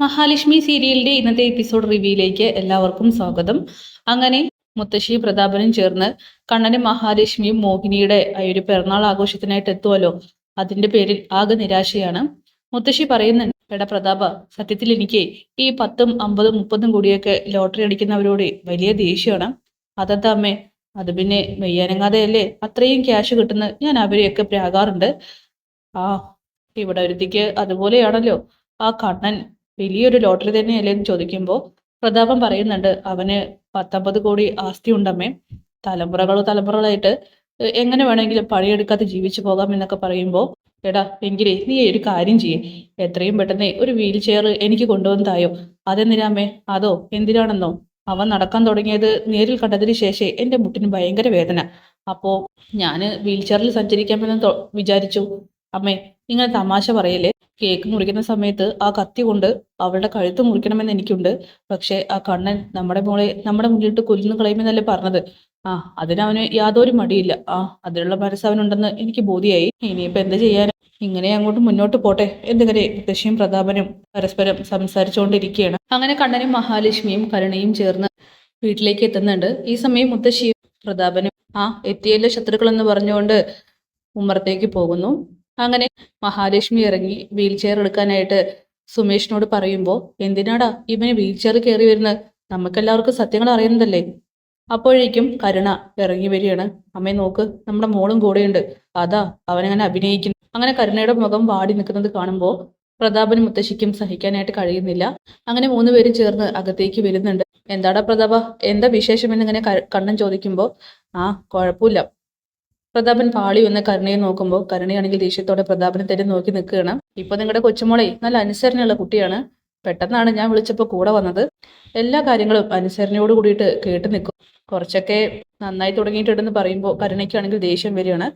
മഹാലക്ഷ്മി സീരിയലിന്റെ ഇന്നത്തെ എപ്പിസോഡ് റിവ്യൂയിലേക്ക് എല്ലാവർക്കും സ്വാഗതം. അങ്ങനെ മുത്തശ്ശി പ്രതാപനും ചേർന്ന് കണ്ണനും മഹാലക്ഷ്മിയും മോഹിനിയുടെ ഒരു പിറന്നാൾ ആഘോഷത്തിനായിട്ട് എത്തുമല്ലോ. അതിന്റെ പേരിൽ ആകെ നിരാശയാണ്. മുത്തശ്ശി പറയുന്നുണ്ട്, എടാ പ്രതാപ, സത്യത്തിൽ എനിക്ക് ഈ 10ഉം 50ഉം 30ഉം കൂടിയൊക്കെ ലോട്ടറി അടിക്കുന്നവരോട് വലിയ ദേഷ്യമാണ്. അതെന്താ അമ്മേ? അത് പിന്നെ വെയ്യാനങ്ങാതെയല്ലേ അത്രയും ക്യാഷ് കിട്ടുന്ന, ഞാൻ അവരെയൊക്കെ പ്രാകാറുണ്ട്. ആ, ഇവിടെ ഒരുത്തിക്ക് അതുപോലെയാണല്ലോ. ആ കണ്ണൻ വലിയൊരു ലോട്ടറി തന്നെയല്ലേ എന്ന് ചോദിക്കുമ്പോൾ പ്രതാപൻ പറയുന്നുണ്ട്, അവന് 19 കോടി ആസ്തി ഉണ്ടമ്മേ. തലമുറകളായിട്ട് എങ്ങനെ വേണമെങ്കിലും പണിയെടുക്കാതെ ജീവിച്ചു പോകാം എന്നൊക്കെ പറയുമ്പോൾ, എടാ എങ്കിലേ നീ ഒരു കാര്യം ചെയ്യേ, എത്രയും പെട്ടെന്ന് ഒരു വീൽ ചെയർ എനിക്ക് കൊണ്ടുവന്ന് തായോ. അതെന്തിനാമേ? അതോ എന്തിനാണെന്നോ, അവൻ നടക്കാൻ തുടങ്ങിയത് നേരിൽ കണ്ടതിന് ശേഷം എൻ്റെ മുട്ടിന് ഭയങ്കര വേദന. അപ്പോ ഞാന് വീൽ ചെയറിൽ സഞ്ചരിക്കാമെന്ന് വിചാരിച്ചു. അമ്മേ, ഇങ്ങനെ തമാശ പറയല്ലേ. കേക്ക് മുറിക്കുന്ന സമയത്ത് ആ കത്തി കൊണ്ട് അവളുടെ കഴുത്ത് മുറിക്കണമെന്ന് എനിക്കുണ്ട്. പക്ഷെ ആ കണ്ണൻ നമ്മുടെ മോളെ നമ്മുടെ മുന്നിലിട്ട് കൊല്ലുന്നു കളയുമെന്നല്ലേ പറഞ്ഞത്. ആ, അതിനവന് യാതൊരു മടിയില്ല. ആ, അതിനുള്ള മനസ്സ് അവനുണ്ടെന്ന് എനിക്ക് ബോധ്യായി. ഇനിയിപ്പോ എന്ത് ചെയ്യാൻ, ഇങ്ങനെ അങ്ങോട്ട് മുന്നോട്ട് പോട്ടെ എന്നിങ്ങനെ മുത്തശ്ശിയും പ്രതാപനും പരസ്പരം സംസാരിച്ചുകൊണ്ടിരിക്കുകയാണ്. അങ്ങനെ കണ്ണനും മഹാലക്ഷ്മിയും കരുണയും ചേർന്ന് വീട്ടിലേക്ക് എത്തുന്നുണ്ട്. ഈ സമയം മുത്തശ്ശിയും പ്രതാപനും എത്തിയല്ലോ ശത്രുക്കൾ എന്ന് പറഞ്ഞുകൊണ്ട് ഉമ്മറത്തേക്ക് പോകുന്നു. അങ്ങനെ മഹാലക്ഷ്മി ഇറങ്ങി വീൽ ചെയർ എടുക്കാനായിട്ട് സുമേഷിനോട് പറയുമ്പോൾ, എന്തിനാടാ ഇവന് വീൽ ചെയർ കയറി വരുന്നത്? നമുക്കെല്ലാവർക്കും സത്യങ്ങൾ അറിയുന്നതല്ലേ. അപ്പോഴേക്കും കരുണ ഇറങ്ങി വരികയാണ്. അമ്മേ നോക്ക്, നമ്മുടെ മോളും കൂടെയുണ്ട്. അതാ അവനങ്ങനെ അഭിനയിക്കുന്നു. അങ്ങനെ കരുണയുടെ മുഖം വാടി നിൽക്കുന്നത് കാണുമ്പോൾ പ്രതാപനും മുത്തശ്ശിക്കും സഹിക്കാനായിട്ട് കഴിയുന്നില്ല. അങ്ങനെ 3 പേരും ചേർന്ന് അകത്തേക്ക് വരുന്നുണ്ട്. എന്താടാ പ്രതാപ, എന്താ വിശേഷം എന്നിങ്ങനെ കണ്ണൻ ചോദിക്കുമ്പോൾ, കുഴപ്പമില്ല. പ്രതാപൻ പാളി വന്ന് കരുണയെ നോക്കുമ്പോൾ കരുണയാണെങ്കിൽ ദേഷ്യത്തോടെ പ്രതാപനെ തന്നെ നോക്കി നിൽക്കുകയാണ്. ഇപ്പൊ നിങ്ങളുടെ കൊച്ചുമോളെ നല്ല അനുസരണയുള്ള കുട്ടിയാണ്. പെട്ടെന്നാണ് ഞാൻ വിളിച്ചപ്പോൾ കൂടെ വന്നത്. എല്ലാ കാര്യങ്ങളും അനുസരണയോട് കൂടിയിട്ട് കേട്ട് നിൽക്കും. കുറച്ചൊക്കെ നന്നായി തുടങ്ങിയിട്ടുണ്ടെന്ന് പറയുമ്പോൾ കരുണയ്ക്കാണെങ്കിൽ ദേഷ്യം വരികയാണ്.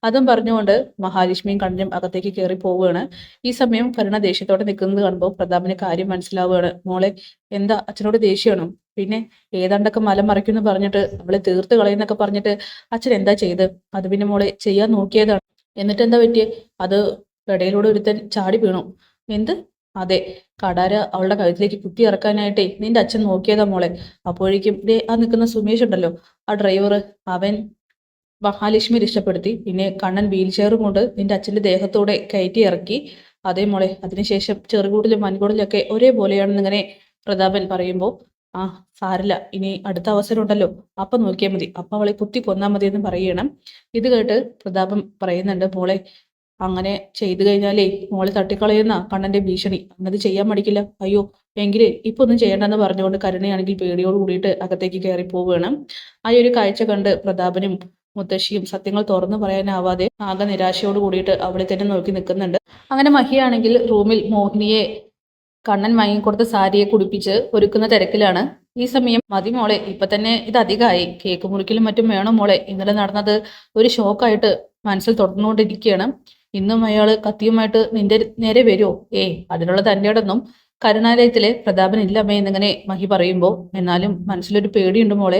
അതും പറഞ്ഞുകൊണ്ട് മഹാലക്ഷ്മിയും കണ്ണനും അകത്തേക്ക് കയറി പോവുകയാണ്. ഈ സമയം കരുണ ദേഷ്യത്തോടെ നിൽക്കുന്നത് കാണുമ്പോൾ പ്രതാപന് കാര്യം മനസ്സിലാവുകയാണ്. മോളെ, എന്താ അച്ഛനോട് ദേഷ്യമാണോ? പിന്നെ ഏതാണ്ടൊക്കെ മലം മറിക്കുമെന്ന് പറഞ്ഞിട്ട് അവളെ തീർത്ത് കളയുന്നൊക്കെ പറഞ്ഞിട്ട് അച്ഛൻ എന്താ ചെയ്ത്? അത് പിന്നെ മോളെ ചെയ്യാൻ നോക്കിയതാണ്. എന്നിട്ട് എന്താ പറ്റിയേ? അത് ഇടയിലൂടെ ഒരുത്തൻ ചാടി വീണു. എന്ത്? അതെ, കടാര അവളുടെ കഴുത്തിലേക്ക് കുത്തി ഇറക്കാനായിട്ടേ നിന്റെ അച്ഛൻ നോക്കിയതാ മോളെ. അപ്പോഴേക്കും ദേ ആ നിൽക്കുന്ന സുമേഷ് ഉണ്ടല്ലോ, ആ ഡ്രൈവർ, അവൻ മഹാലക്ഷ്മി രക്ഷപ്പെടുത്തി. പിന്നെ കണ്ണൻ വീൽ ചെയറും കൊണ്ട് നിന്റെ അച്ഛന്റെ ദേഹത്തോടെ കയറ്റി ഇറക്കി. അതേ മോളെ, അതിനുശേഷം ചെറുകൂടിലും വൻകൂടിലും ഒക്കെ ഒരേപോലെയാണെന്നിങ്ങനെ പ്രതാപൻ പറയുമ്പോൾ, സാരില്ല, ഇനി അടുത്ത അവസരം ഉണ്ടല്ലോ, അപ്പൊ നോക്കിയാൽ മതി, അപ്പൊ അവളെ കുത്തി കൊന്നാ മതി എന്ന് പറയണം. ഇത് കേട്ട് പ്രതാപൻ പറയുന്നുണ്ട്, മോളെ അങ്ങനെ ചെയ്തു കഴിഞ്ഞാലേ മോളെ തട്ടിക്കളയുന്ന കണ്ണന്റെ ഭീഷണി, അങ്ങനെ ചെയ്യാൻ മടിക്കില്ല. അയ്യോ, എങ്കിലേ ഇപ്പൊ ഒന്നും ചെയ്യണ്ടെന്ന് പറഞ്ഞുകൊണ്ട് കരുണയാണെങ്കിൽ പേടിയോട് കൂടിയിട്ട് അകത്തേക്ക് കയറി പോവുകയാണ്. ആ ഒരു കാഴ്ച കണ്ട് പ്രതാപനും മുത്തശ്ശിയും സത്യങ്ങൾ തുറന്നു പറയാനാവാതെ ആകെ നിരാശയോട് കൂടിയിട്ട് അവിടെ തന്നെ നോക്കി നിൽക്കുന്നുണ്ട്. അങ്ങനെ മഹിയാണെങ്കിൽ റൂമിൽ മോഹിനിയെ കണ്ണൻ വാങ്ങിക്കൊടുത്ത സാരിയെ കുടിപ്പിച്ച് ഒരുക്കുന്ന തിരക്കിലാണ്. ഈ സമയം, മതി മോളെ, ഇപ്പൊ തന്നെ ഇത് അധികമായി, കേക്ക് മുറിക്കലും മറ്റും വേണം മോളെ. ഇന്നലെ നടന്നത് ഒരു ഷോക്കായിട്ട് മനസ്സിൽ തുടർന്നുകൊണ്ടിരിക്കുകയാണ്. ഇന്നും അയാള് കത്തിയുമായിട്ട് നിന്റെ നേരെ വരുമോ? അതിനുള്ള തന്റെയോടൊന്നും കരുണാലയത്തിലെ പ്രതാപൻ ഇല്ലമ്മേ എന്നിങ്ങനെ മഹി പറയുമ്പോൾ, എന്നാലും മനസ്സിലൊരു പേടിയുണ്ട് മോളെ.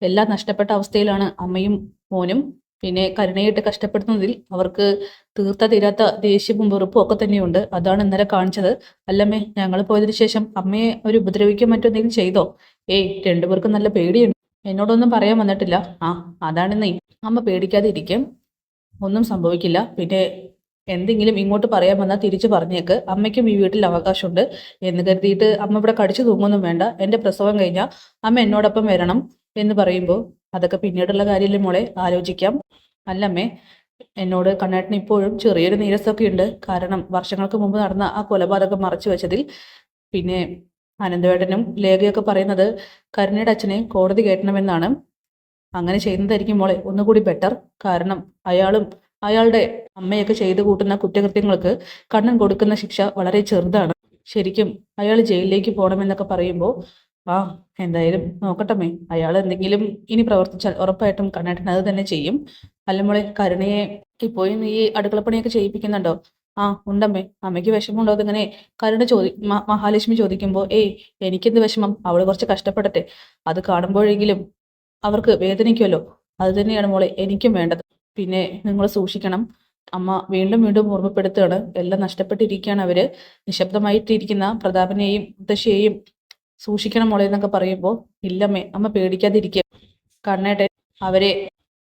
എല്ലാം നഷ്ടപ്പെട്ട അവസ്ഥയിലാണ് അമ്മയും മോനും. പിന്നെ കരുണയായിട്ട് കഷ്ടപ്പെടുത്തുന്നതിൽ അവർക്ക് തീർത്ത തീരാത്ത ദേഷ്യവും വെറുപ്പും ഒക്കെ തന്നെയുണ്ട്. അതാണ് ഇന്നലെ കാണിച്ചത്. അല്ലമ്മേ, ഞങ്ങൾ പോയതിനു ശേഷം അമ്മയെ ഒരു ഉപദ്രവിക്കാൻ മറ്റെന്തെങ്കിലും ചെയ്തോ? രണ്ടുപേർക്കും നല്ല പേടിയുണ്ട്. എന്നോടൊന്നും പറയാൻ വന്നിട്ടില്ല. അതാണെന്നേ. അമ്മ പേടിക്കാതെ ഇരിക്കും, ഒന്നും സംഭവിക്കില്ല. പിന്നെ എന്തെങ്കിലും ഇങ്ങോട്ട് പറയാൻ വന്നാൽ തിരിച്ചു പറഞ്ഞേക്ക്. അമ്മയ്ക്കും ഈ വീട്ടിൽ അവകാശമുണ്ട് എന്ന് കരുതിയിട്ട് അമ്മ ഇവിടെ കടിച്ചു തൂങ്ങൊന്നും വേണ്ട. എൻ്റെ പ്രസവം കഴിഞ്ഞാൽ അമ്മ എന്നോടൊപ്പം വരണം എന്ന് പറയുമ്പോൾ, അതൊക്കെ പിന്നീടുള്ള കാര്യമല്ലേ മോളെ, ആലോചിക്കാം. അല്ലമ്മേ, എന്നോട് കണ്ണേട്ടന് ഇപ്പോഴും ചെറിയൊരു നീരസമൊക്കെ ഉണ്ട്. കാരണം വർഷങ്ങൾക്ക് മുമ്പ് നടന്ന ആ കൊലപാതകം മറച്ചു വെച്ചതിൽ. പിന്നെ അനന്തവേട്ടനും ലേഖയൊക്കെ പറയുന്നത് കരുണയുടെ അച്ഛനെ കോടതി കയറ്റണമെന്നാണ്. അങ്ങനെ ചെയ്യുന്നതായിരിക്കും മോളെ ഒന്നുകൂടി ബെറ്റർ. കാരണം അയാളും അയാളുടെ അമ്മയൊക്കെ ചെയ്തു കൂട്ടുന്ന കുറ്റകൃത്യങ്ങൾക്ക് കണ്ണൻ കൊടുക്കുന്ന ശിക്ഷ വളരെ ചെറുതാണ്. ശരിക്കും അയാൾ ജയിലിലേക്ക് പോകണമെന്നൊക്കെ പറയുമ്പോൾ, എന്തായാലും നോക്കട്ടമ്മേ. അയാൾ എന്തെങ്കിലും ഇനി പ്രവർത്തിച്ചാൽ ഉറപ്പായിട്ടും കണ്ണേട്ടൻ അത് തന്നെ ചെയ്യും. അല്ല മോളെ, കരുണയെ ഇപ്പോഴും ഈ അടുക്കളപ്പണിയൊക്കെ ചെയ്യിപ്പിക്കുന്നുണ്ടോ? ഉണ്ടമ്മേ. അമ്മയ്ക്ക് വിഷമമുണ്ടോ അതിങ്ങനെ കരുണ മഹാലക്ഷ്മി ചോദിക്കുമ്പോൾ, എനിക്കെന്ത് വിഷമം, അവള് കുറച്ച് കഷ്ടപ്പെടട്ടെ. അത് കാണുമ്പോഴെങ്കിലും അവർക്ക് വേദനിക്കുമല്ലോ. അത് തന്നെയാണ് മോളെ എനിക്കും വേണ്ടത്. പിന്നെ നിങ്ങൾ സൂക്ഷിക്കണം. അമ്മ വീണ്ടും വീണ്ടും ഓർമ്മപ്പെടുത്തുകയാണ്. എല്ലാം നഷ്ടപ്പെട്ടിരിക്കുകയാണ് അവര്. നിശബ്ദമായിട്ടിരിക്കുന്ന പ്രതാപനെയും മുത്തശ്ശിയെയും സൂക്ഷിക്കണം മോളെ എന്നൊക്കെ പറയുമ്പോൾ, ഇല്ലമ്മേ, അമ്മ പേടിക്കാതിരിക്കുക. കണ്ണേട്ടൻ അവരെ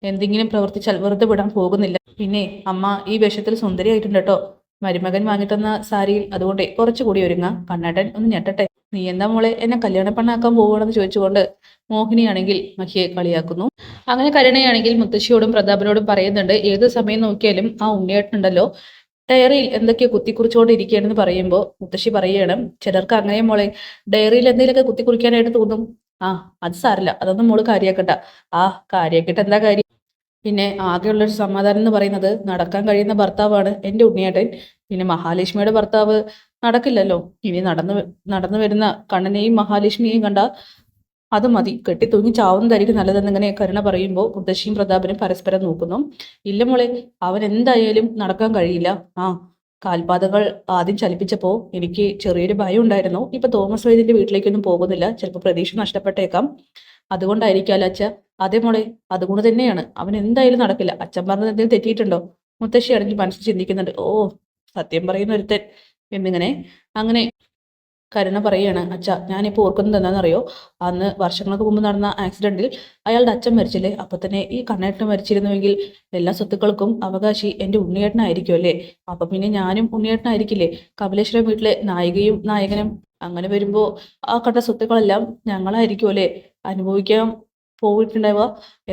എന്തെങ്കിലും പ്രവർത്തിച്ചാൽ വെറുതെ വിടാൻ പോകുന്നില്ല. പിന്നെ അമ്മ ഈ വേഷത്തിൽ സുന്ദരിയായിട്ടുണ്ട് കേട്ടോ. മരുമകൻ വാങ്ങിത്തന്ന സാരിയിൽ, അതുകൊണ്ട് കുറച്ചുകൂടി ഒരുങ്ങാം. കണ്ണേട്ടൻ ഒന്ന് ഞെട്ടട്ടെ. നീ എന്താ മോളെ എന്നെ കല്യാണ പെണ്ണാക്കാൻ പോവുകയാണെന്ന് ചോദിച്ചുകൊണ്ട് മോഹിനിയാണെങ്കിൽ മഹിയെ കളിയാക്കുന്നു. അങ്ങനെ കരുണയാണെങ്കിൽ മുത്തശ്ശിയോടും പ്രതാപനോടും പറയുന്നുണ്ട്, ഏത് സമയം നോക്കിയാലും ആ ഉണ്ണിയേട്ടനുണ്ടല്ലോ ഡയറിയിൽ എന്തൊക്കെയോ കുത്തിക്കുറിച്ചുകൊണ്ടിരിക്കുകയാണെന്ന് പറയുമ്പോൾ മുത്തശ്ശി പറയണം, ചിലർക്ക് അങ്ങനെ മോളെ ഡയറിയിൽ എന്തെങ്കിലുമൊക്കെ കുത്തിക്കുറിക്കാനായിട്ട് തോന്നും. ആ, അത് സാരില്ല, അതൊന്നും മോള് കാര്യാക്കട്ട. ആ, കാര്യാക്കിട്ട് എന്താ കാര്യം? പിന്നെ ആകെയുള്ളൊരു സമാധാനം എന്ന് പറയുന്നത് നടക്കാൻ കഴിയുന്ന ഭർത്താവാണ് എൻ്റെ ഉണ്ണിയേട്ടൻ. പിന്നെ മഹാലക്ഷ്മിയുടെ ഭർത്താവ് നടക്കില്ലല്ലോ. ഇനി നടന്നു വരുന്ന കണ്ണനെയും മഹാലക്ഷ്മിയെയും കണ്ട അത് മതി, കെട്ടി തൂങ്ങി ചാവുന്നതായിരിക്കും നല്ലതെന്നിങ്ങനെ കരുണ പറയുമ്പോൾ മുത്തശ്ശിയും പ്രതാപനും പരസ്പരം നോക്കുന്നു. ഇല്ല മോളെ, അവൻ എന്തായാലും നടക്കാൻ കഴിയില്ല. ആ, കാൽപാദങ്ങൾ ആദ്യം ചലിപ്പിച്ചപ്പോൾ എനിക്ക് ചെറിയൊരു ഭയം ഉണ്ടായിരുന്നു. ഇപ്പൊ തോമസ് വൈദ്യന്റെ വീട്ടിലേക്കൊന്നും പോകുന്നില്ല, ചിലപ്പോൾ പ്രതീക്ഷ നഷ്ടപ്പെട്ടേക്കാം. അതുകൊണ്ടായിരിക്കാലോ അച്ഛ. അതേ മോളെ, അതുകൊണ്ട് തന്നെയാണ്. അവൻ എന്തായാലും നടക്കില്ല. അച്ഛൻ പറഞ്ഞത് എന്തെങ്കിലും തെറ്റിയിട്ടുണ്ടോ? മുത്തശ്ശി ആണെങ്കിൽ മനസ്സിൽ ചിന്തിക്കുന്നുണ്ട്. ഓ, സത്യം പറയുന്ന ഒരുത്തൻ എന്നിങ്ങനെ. അങ്ങനെ കരുണ പറയാണ്, അച്ഛ, ഞാനിപ്പോൾ ഓർക്കുന്നത് എന്താണെന്നറിയോ? അന്ന് വർഷങ്ങൾക്ക് മുമ്പ് നടന്ന ആക്സിഡന്റിൽ അയാളുടെ അച്ഛൻ മരിച്ചില്ലേ? അപ്പൊ തന്നെ ഈ കണ്ണേട്ടൻ മരിച്ചിരുന്നുവെങ്കിൽ എല്ലാ സ്വത്തുക്കൾക്കും അവകാശി എൻ്റെ ഉണ്ണിയേട്ടനായിരിക്കും അല്ലേ? അപ്പൊ പിന്നെ ഞാനും ഉണ്ണിയേട്ടനായിരിക്കില്ലേ കപിലേശ്വരം വീട്ടിലെ നായികയും നായകനും? അങ്ങനെ വരുമ്പോ ആ കണ്ട സ്വത്തുക്കളെല്ലാം ഞങ്ങളായിരിക്കും അല്ലേ അനുഭവിക്കാൻ പോയിട്ടുണ്ടാവുക?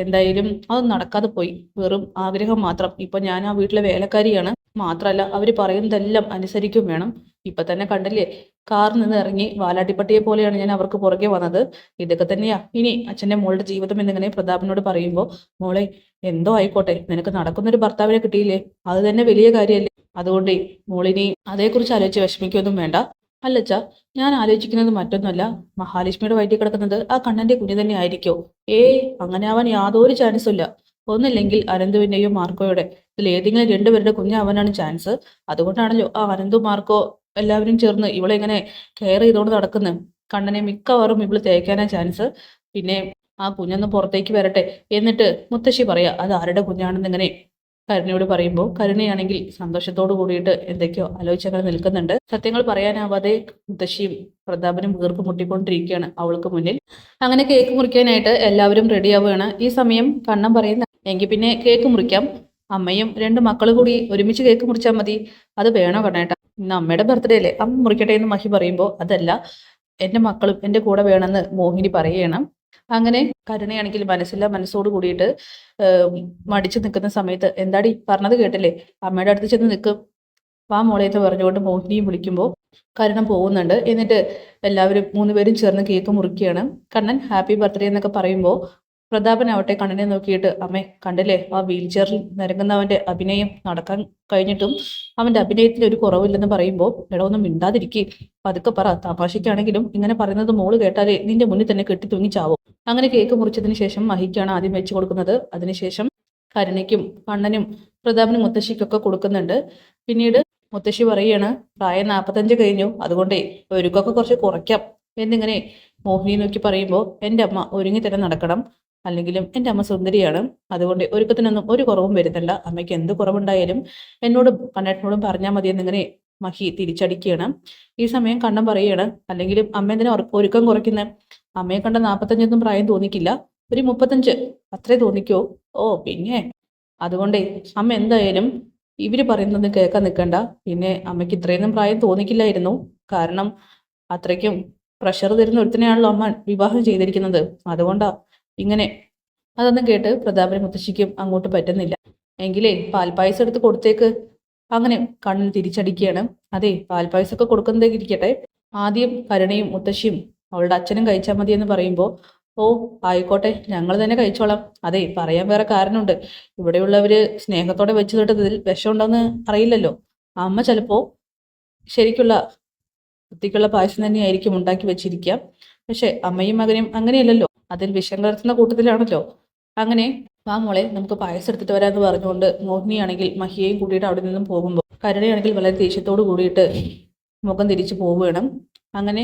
എന്തായാലും അത് നടക്കാതെ പോയി. വെറും ആഗ്രഹം മാത്രം. ഇപ്പൊ ഞാൻ ആ വീട്ടിലെ വേലക്കാരിയാണ്. മാത്രല്ല അവര് പറയുന്നതെല്ലാം അനുസരിക്കും വേണം. ഇപ്പൊ തന്നെ കണ്ടില്ലേ, കാറിൽ നിന്ന് ഇറങ്ങി വാലാട്ടിപ്പട്ടിയെ പോലെയാണ് ഞാൻ അവർക്ക് പുറകെ വന്നത്. ഇതൊക്കെ തന്നെയാ ഇനി അച്ഛൻ്റെ മോളുടെ ജീവിതം എന്നിങ്ങനെ പ്രതാപനോട് പറയുമ്പോൾ, മോളെ, എന്തോ ആയിക്കോട്ടെ, നിനക്ക് നടക്കുന്നൊരു ഭർത്താവിനെ കിട്ടിയില്ലേ, അത് തന്നെ വലിയ കാര്യമല്ലേ. അതുകൊണ്ടേ മോളിനി അതേക്കുറിച്ച് ആലോചിച്ച് വിഷമിക്കൊന്നും വേണ്ട. അല്ലച്ചാ, ഞാൻ ആലോചിക്കുന്നത് മറ്റൊന്നുമല്ല. മഹാലക്ഷ്മിയുടെ വയറ്റിൽ കിടക്കുന്നത് ആ കണ്ണന്റെ കുഞ്ഞ് തന്നെ ആയിരിക്കോ? അങ്ങനെ ആവാൻ യാതൊരു ചാൻസും ഇല്ല. ഒന്നില്ലെങ്കിൽ അനന്തുവിന്റെയോ മാർക്കോയുടെ, ഇതിൽ ഏതെങ്കിലും രണ്ടുപേരുടെ കുഞ്ഞാവാനാണ് ചാൻസ്. അതുകൊണ്ടാണല്ലോ ആ അനന്തു മാർക്കോ എല്ലാവരും ചേർന്ന് ഇവളെ ഇങ്ങനെ കെയർ ചെയ്തുകൊണ്ട് നടക്കുന്നത്. കണ്ണനെ മിക്കവാറും ഇവള് തേക്കാനാ ചാൻസ്. പിന്നെ ആ കുഞ്ഞൊന്ന് പുറത്തേക്ക് വരട്ടെ, എന്നിട്ട് മുത്തശ്ശി പറയാ അത് ആരുടെ കുഞ്ഞാണെന്ന് ഇങ്ങനെ കരുണയോട് പറയുമ്പോൾ, കരുണയാണെങ്കിൽ സന്തോഷത്തോട് കൂടിയിട്ട് എന്തൊക്കെയോ ആലോചിച്ചങ്ങനെ നിൽക്കുന്നുണ്ട്. സത്യങ്ങൾ പറയാനാവാതെ മുത്തശ്ശിയും പ്രതാപനും വീർപ്പ് മുട്ടിക്കൊണ്ടിരിക്കുകയാണ് അവൾക്ക് മുന്നിൽ. അങ്ങനെ കേക്ക് മുറിക്കാനായിട്ട് എല്ലാവരും റെഡിയാവുകയാണ്. ഈ സമയം കണ്ണൻ പറയുന്ന, എങ്കിൽ പിന്നെ കേക്ക് മുറിക്കാം. അമ്മയും രണ്ട് മക്കളും കൂടി ഒരുമിച്ച് കേക്ക് മുറിച്ചാൽ മതി. അത് വേണോ കണ്ണേട്ടാ? ഇന്ന് അമ്മയുടെ ബർത്ത്ഡേ അല്ലേ, അമ്മ മുറിക്കട്ടെ എന്ന് മഹി പറയുമ്പോൾ, അതല്ല, എൻ്റെ മക്കളും എൻ്റെ കൂടെ വേണമെന്ന് മോഹിനി പറയണം. അങ്ങനെ കരുണയാണെങ്കിൽ മനസ്സില്ല മനസ്സോട് കൂടിയിട്ട് മടിച്ചു നിൽക്കുന്ന സമയത്ത്, എന്താടി പറഞ്ഞത് കേട്ടില്ലേ, അമ്മയുടെ അടുത്ത് ചെന്ന് നിൽക്കും, വാ മോളെ എന്ന് പറഞ്ഞുകൊണ്ട് മോഹിനിയും വിളിക്കുമ്പോൾ കരുണ പോകുന്നുണ്ട്. എന്നിട്ട് എല്ലാവരും മൂന്നുപേരും ചേർന്ന് കേക്ക് മുറിക്കുകയാണ്. കണ്ണൻ ഹാപ്പി ബർത്ത്ഡേ എന്നൊക്കെ പറയുമ്പോൾ പ്രതാപനാവട്ടെ കണ്ണനെ നോക്കിയിട്ട്, അമ്മേ കണ്ടില്ലേ ആ വീൽ ചെയറിൽ നിരങ്ങുന്നവന്റെ അഭിനയം, നടക്കാൻ കഴിഞ്ഞിട്ടും അവന്റെ അഭിനയത്തിന് ഒരു കുറവില്ലെന്ന് പറയുമ്പോൾ, എടോ ഒന്നും മിണ്ടാതിരിക്കേ, പതുക്കെ പറ, തമാശയ്ക്കാണെങ്കിലും ഇങ്ങനെ പറയുന്നത് മോള് കേട്ടാലേ നിന്റെ മുന്നിൽ തന്നെ കെട്ടി തൂങ്ങിച്ചാവും. അങ്ങനെ കേക്ക് മുറിച്ചതിന് ശേഷം മഹിക്കാണ് ആദ്യം വെച്ച് കൊടുക്കുന്നത്. അതിനുശേഷം കരുണയ്ക്കും കണ്ണനും പ്രതാപനും മുത്തശ്ശിക്കൊക്കെ കൊടുക്കുന്നുണ്ട്. പിന്നീട് മുത്തശ്ശി പറയാണ്, പ്രായം 45 കഴിഞ്ഞു, അതുകൊണ്ടേ ഒരുക്കൊക്കെ കുറച്ച് കുറയ്ക്കാം എന്നിങ്ങനെ മോഹിനി നോക്കി പറയുമ്പോൾ, എൻ്റെ അമ്മ ഒരുങ്ങി തന്നെ നടക്കണം, അല്ലെങ്കിലും എൻ്റെ അമ്മ സുന്ദരിയാണ്, അതുകൊണ്ട് ഒരുക്കത്തിനൊന്നും ഒരു കുറവും വരുത്തണ്ട. അമ്മയ്ക്ക് എന്ത് കുറവുണ്ടായാലും എന്നോടും കണ്ണേട്ടനോടും പറഞ്ഞാൽ മതി എന്നിങ്ങനെ മഹി തിരിച്ചടിക്കുകയാണ്. ഈ സമയം കണ്ണൻ പറയുകയാണ്, അല്ലെങ്കിലും അമ്മ എന്തിനാ ഒരുക്കം കുറയ്ക്കുന്നത്? അമ്മയെ കണ്ട 45 പ്രായം തോന്നിക്കില്ല, ഒരു 35 അത്രേ തോന്നിക്കോ? ഓ പിന്നെ, അതുകൊണ്ടേ അമ്മ എന്തായാലും ഇവര് പറയുന്നത് കേൾക്കാൻ നിൽക്കണ്ട. പിന്നെ അമ്മയ്ക്ക് ഇത്രയൊന്നും പ്രായം തോന്നിക്കില്ലായിരുന്നു, കാരണം അത്രയ്ക്കും പ്രഷർ തരുന്ന ഒരുത്തനെയാണല്ലോ അമ്മ വിവാഹം ചെയ്തിരിക്കുന്നത്, അതുകൊണ്ടാ ഇങ്ങനെ. അതൊന്നും കേട്ട് പ്രതാപനും മുത്തശ്ശിക്കും അങ്ങോട്ട് പറ്റുന്നില്ല. എങ്കിലേ പാൽപ്പായസം എടുത്ത് കൊടുത്തേക്ക്. അങ്ങനെ കണ്ണൻ തിരിച്ചടിക്കുകയാണ്. അതെ, പാൽപ്പായസമൊക്കെ കൊടുക്കുന്നതേക്ക് ഇരിക്കട്ടെ, ആദ്യം കരുണയും മുത്തശ്ശിയും അവളുടെ അച്ഛനും കഴിച്ചാൽ മതി എന്ന് പറയുമ്പോൾ, ഓ ആയിക്കോട്ടെ, ഞങ്ങൾ തന്നെ കഴിച്ചോളാം. അതെ, പറയാൻ വേറെ കാരണമുണ്ട്. ഇവിടെയുള്ളവര് സ്നേഹത്തോടെ വെച്ച് തൊട്ടതിൽ വിഷമുണ്ടോന്ന് അറിയില്ലല്ലോ. അമ്മ ചിലപ്പോ ശരിക്കുള്ള വൃത്തിക്കുള്ള പായസം തന്നെയായിരിക്കും ഉണ്ടാക്കി വെച്ചിരിക്കുക. പക്ഷെ അമ്മയും മകനും അങ്ങനെയല്ലല്ലോ, അതിൽ വിഷം കലർത്തുന്ന കൂട്ടത്തിലാണല്ലോ. അങ്ങനെ വാ മോളെ, നമുക്ക് പായസം എടുത്തിട്ട് വരാമെന്ന് പറഞ്ഞുകൊണ്ട് മോഹിനിയാണെങ്കിൽ മഹിയെയും കൂട്ടിയിട്ട് അവിടെ നിന്നും പോകുമ്പോൾ, കരുണയാണെങ്കിൽ വളരെ ദേഷ്യത്തോട് കൂടിയിട്ട് മുഖം തിരിച്ചു പോവുകയാണ്. അങ്ങനെ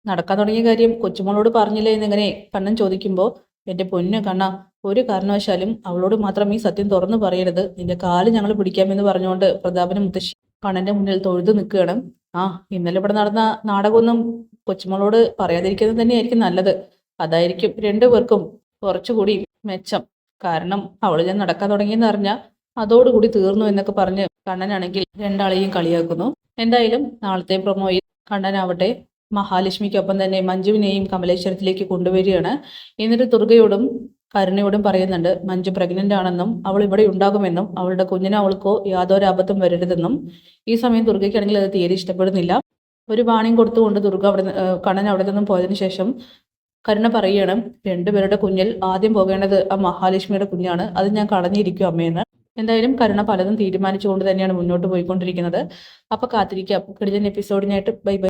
നടക്കാൻ തുടങ്ങിയ കാര്യം കൊച്ചുമോളോട് പറഞ്ഞില്ലേ എന്നിങ്ങനെ കണ്ണൻ ചോദിക്കുമ്പോൾ, എൻ്റെ പൊന്നു കണ്ണ, ഒരു കാരണവശാലും അവളോട് മാത്രം ഈ സത്യം തുറന്നു പറയരുത്. നിന്റെ കാല് ഞങ്ങൾ പിടിക്കാമെന്ന് പറഞ്ഞുകൊണ്ട് പ്രതാപനും മുത്തശ്ശി കണ്ണന്റെ മുന്നിൽ തൊഴുതു നിൽക്കുകയാണ്. ആ, ഇന്നലെ ഇവിടെ നടന്ന നാടകമൊന്നും കൊച്ചുമോളോട് പറയാതിരിക്കുന്നത് തന്നെയായിരിക്കും നല്ലത്. അതായിരിക്കും രണ്ടുപേർക്കും കുറച്ചുകൂടി മെച്ചം. കാരണം അവള് ഞാൻ നടക്കാൻ തുടങ്ങിയെന്ന് അറിഞ്ഞാൽ അതോടുകൂടി തീർന്നു എന്നൊക്കെ പറഞ്ഞ് കണ്ണനാണെങ്കിൽ രണ്ടാളെയും കളിയാക്കുന്നു. എന്തായാലും നാളത്തെ പ്രൊമോയിൽ കണ്ണനാവട്ടെ മഹാലക്ഷ്മിക്കൊപ്പം തന്നെ മഞ്ജുവിനെയും കമലേശ്വരത്തിലേക്ക് കൊണ്ടുവരികയാണ്. എന്നിട്ട് ദുർഗയോടും കരുണയോടും പറയുന്നുണ്ട് മഞ്ജു പ്രഗ്നന്റ് ആണെന്നും അവൾ ഇവിടെ ഉണ്ടാകുമെന്നും അവളുടെ കുഞ്ഞിന് അവൾക്കോ യാതൊരു അബദ്ധം വരരുതെന്നും. ഈ സമയം ദുർഗയ്ക്കാണെങ്കിൽ അത് തീരെ ഇഷ്ടപ്പെടുന്നില്ല. ഒരു വാണിംഗ് കൊടുത്തുകൊണ്ട് ദുർഗ കണ്ണൻ അവിടെ നിന്നും പോയതിനു ശേഷം കരുണ പറയുകയാണ്, രണ്ടുപേരുടെ കുഞ്ഞിൽ ആദ്യം പോകേണ്ടത് ആ മഹാലക്ഷ്മിയുടെ കുഞ്ഞാണ്, അത് ഞാൻ കളഞ്ഞിരിക്കും അമ്മയെന്ന്. എന്തായാലും കരുണ പലതും തീരുമാനിച്ചുകൊണ്ട് തന്നെയാണ് മുന്നോട്ട് പോയിക്കൊണ്ടിരിക്കുന്നത്. അപ്പൊ കാത്തിരിക്കാം കിടിലൻ എപ്പിസോഡിനായിട്ട്. Bye bye.